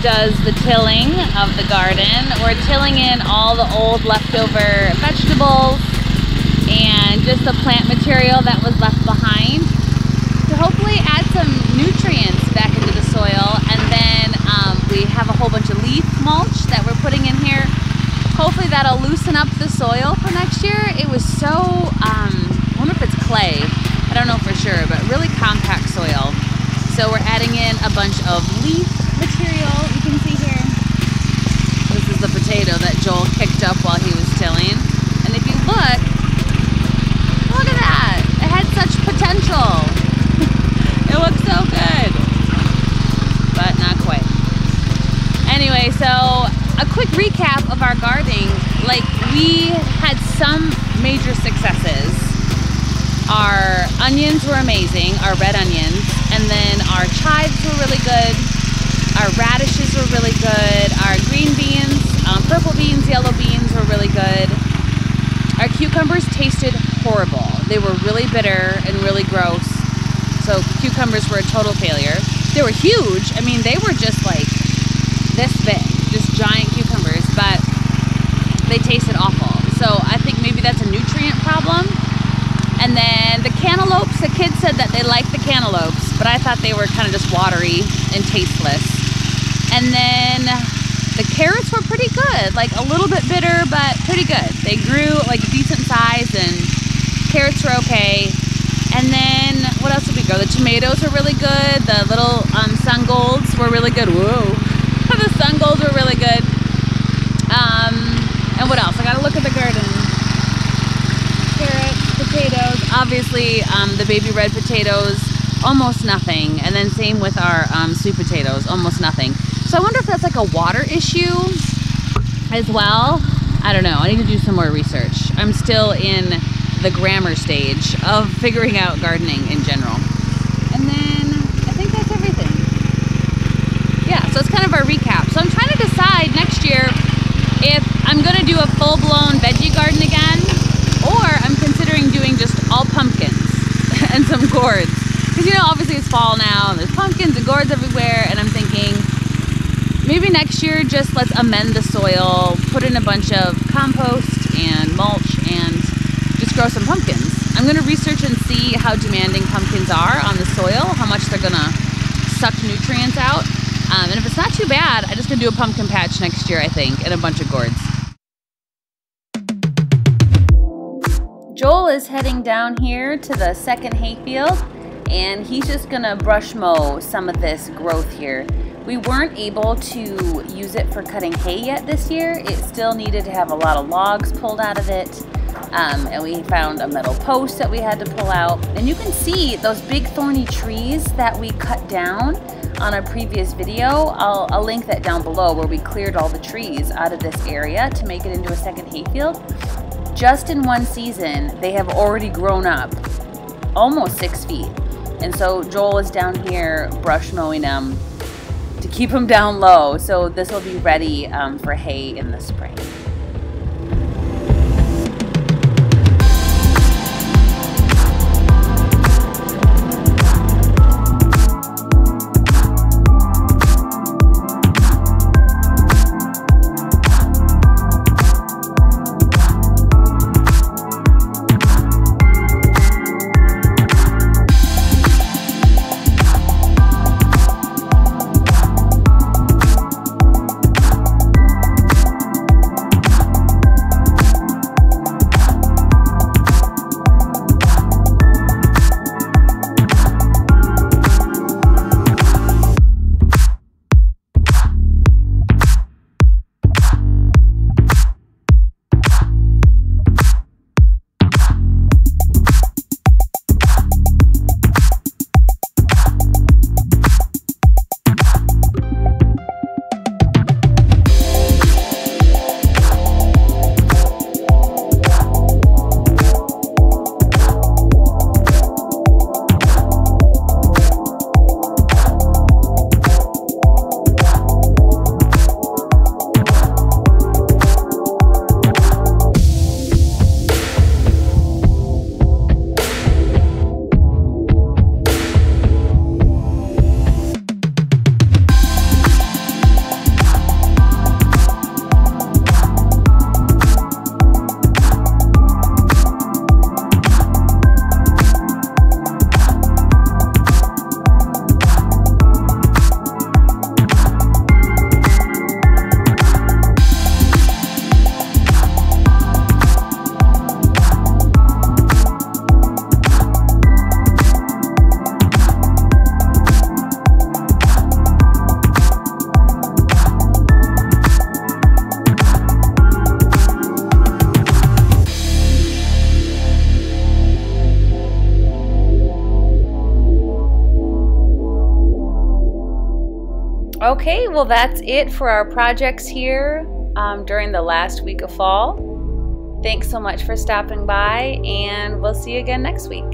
does the tilling of the garden. We're tilling in all the old leftover vegetables and just the plant material that was left behind to hopefully add some nutrients back into the soil. And then we have a whole bunch of leaf mulch that we're putting in here. Hopefully that'll loosen up the soil for next year. It was so, I wonder if it's clay. I don't know for sure, but really compact soil. So we're adding in a bunch of leaf material. You can see here. This is the potato that Joel kicked up while he was tilling. And if you look at that. It had such potential. It looks so good. But not quite. Anyway, so a quick recap of our gardening. Like, we had some major successes. Our onions were amazing, our red onions. And then our chives were really good. Our radishes were really good. Our green beans, purple beans, yellow beans were really good. Our cucumbers tasted horrible. They were really bitter and really gross. So cucumbers were a total failure. They were huge. I mean, they were just like this big, just giant cucumbers, but they tasted awful. So I think maybe that's a nutrient problem. And then the cantaloupes, the kids said that they liked the cantaloupes, but I thought they were kind of just watery and tasteless. And then the carrots were pretty good, like a little bit bitter, but pretty good. They grew like decent size and carrots were okay. And then what else did we grow? The tomatoes were really good. The little sun golds were really good. Whoa. The sun golds were really good. And what else? I gotta look at the garden. Carrots, potatoes. Obviously, the baby red potatoes, almost nothing. And then same with our sweet potatoes, almost nothing. So I wonder if that's like a water issue as well. I don't know. I need to do some more research. I'm still in the grammar stage of figuring out gardening in general. And then I think that's everything. Yeah, so it's kind of our recap. So I'm trying to decide next year if I'm gonna do a full-blown veggie garden again, or I'm considering doing just all pumpkins and some gourds. Because you know, obviously it's fall now and there's pumpkins and gourds everywhere, and I'm thinking maybe next year just let's amend the soil, put in a bunch of compost and mulch and just grow some pumpkins. I'm gonna research and see how demanding pumpkins are on the soil, how much they're gonna suck nutrients out. And if it's not too bad, I'm just gonna do a pumpkin patch next year, I think, and a bunch of gourds. Joel is heading down here to the second hayfield, and he's just gonna brush mow some of this growth here. We weren't able to use it for cutting hay yet this year. It still needed to have a lot of logs pulled out of it. And we found a metal post that we had to pull out. And you can see those big thorny trees that we cut down on a previous video. I'll link that down below, where we cleared all the trees out of this area to make it into a second hayfield. Just in one season, they have already grown up almost 6 feet. And so Joel is down here brush mowing them to keep them down low. So this will be ready for hay in the spring. Okay, well that's it for our projects here during the last week of fall. Thanks so much for stopping by, and we'll see you again next week.